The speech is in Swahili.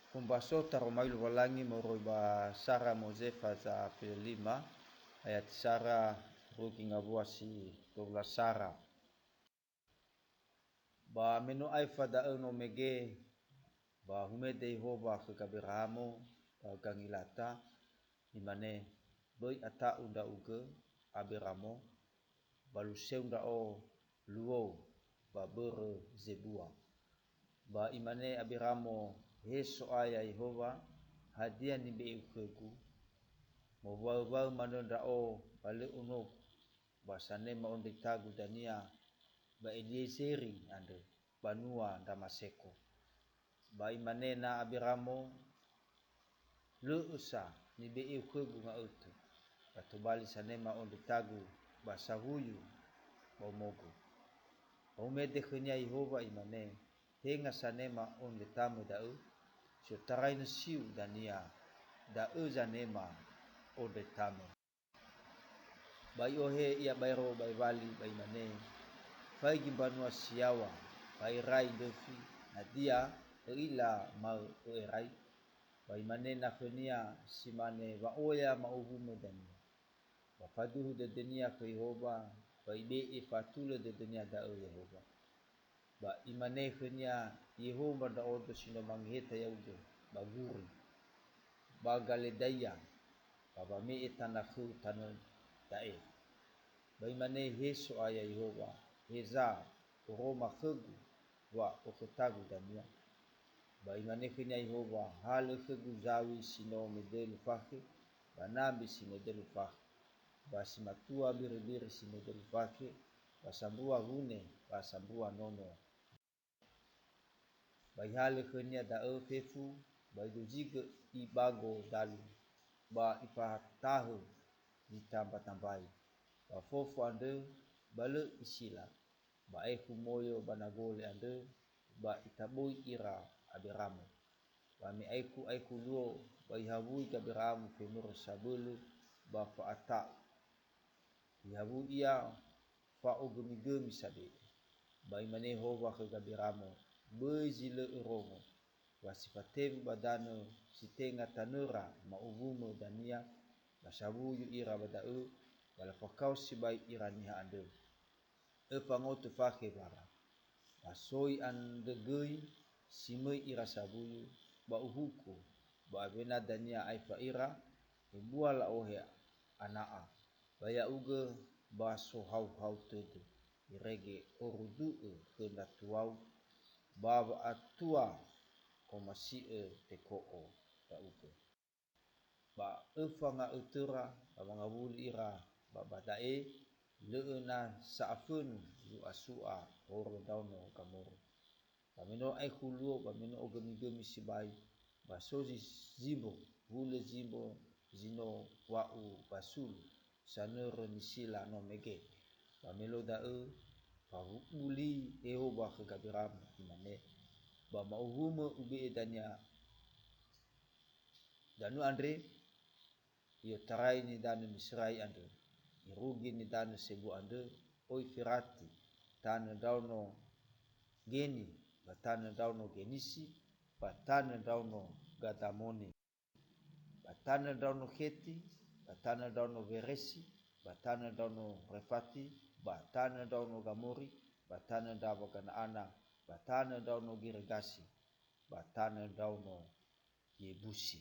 Fomba sota ro mailu walangi moroi ba Sara Mozefa za P5 ayat Sara rugi ngabuasi tola Sara ba meno ai fada no mege ba humede Yehova ke kabiramo ba gangilata imane boi ata unda uge abiramo balu seunda o luo ba bere zebua ba imane abiramo heso aya Yehova hadia ni be ukegu mo wa manonda o bale uno basane ma onde tagu dania ba Eliezeri ande banua Damaseko ba imane na abiramo leusa ni be ukegu nga utu batubali sanema onde tagu basahuyu bomogo umede khenya Yehova imane tenga sanema onde tamu dau so taraina siu dania da zanema onde tamu bai ohe ia bairo bai vali bai mane fai gimbanua siawa bai rai defi nadia ila mau erai bai mane na khenia simane wa oya mauhume dania wafadu de dunia ke Yehova bai be fatule de dunia da Yehova ba imane khenia Yehova da odo sino mangheta yaude baguri bagale daya baba me tanakhu tanu dae bai mane heso aya Yehova heza roma khegu wa oktagu dania bai mane khenia Yehova hal khegu zawi sino medel fakhi banabi sino medel fakhi basimatua bir sino medel fakhi basambua hune basambua nono bai hale khenia da fefu bai dujige ibago dalu ba ipa tahu ditambah-tambahi ba fofo ande bale isila ba moyo banagole ande ba itaboi ira abiramu ba mi aiku luo bai habui kabiramu femur sabulu ba faata yabu ia fa ogemi sabe bai mane Yehova ke kabiramu bezile uromo wasifatevu badano sitenga tanura mauvumo dania basabuyu ira badau wala fakau sibai iraniha ande pangotu fakhe bara asoi andegei simoi ira sabuyu ba uhuku ba bena dania aifa ira buala ohe anaa baya uge baso hau tede irege orudu ke natuau baba atua komasie tekoo tauke ba efanga utura banga wuli ira baba dae leuna saafun yu asua oro dauno kamoro bamino ai khuluo bamino ogemi sibai basozi zimbo hule zimbo zino wau basul sanero nisila no mege bamelo dae pahuli Yehova ke gabiram imane ba mauhume ube dania danu andre yo tarai ni danu misrai ande irugi ni danu sebu ande oi firati tana dauno geni batana dauno genisi batana dauno gatamoni batana dauno kheti batana dauno veresi batana dauno refati batana dauno gamori batana dawa Kanaana batana dauno girgasi batana dauno yebusi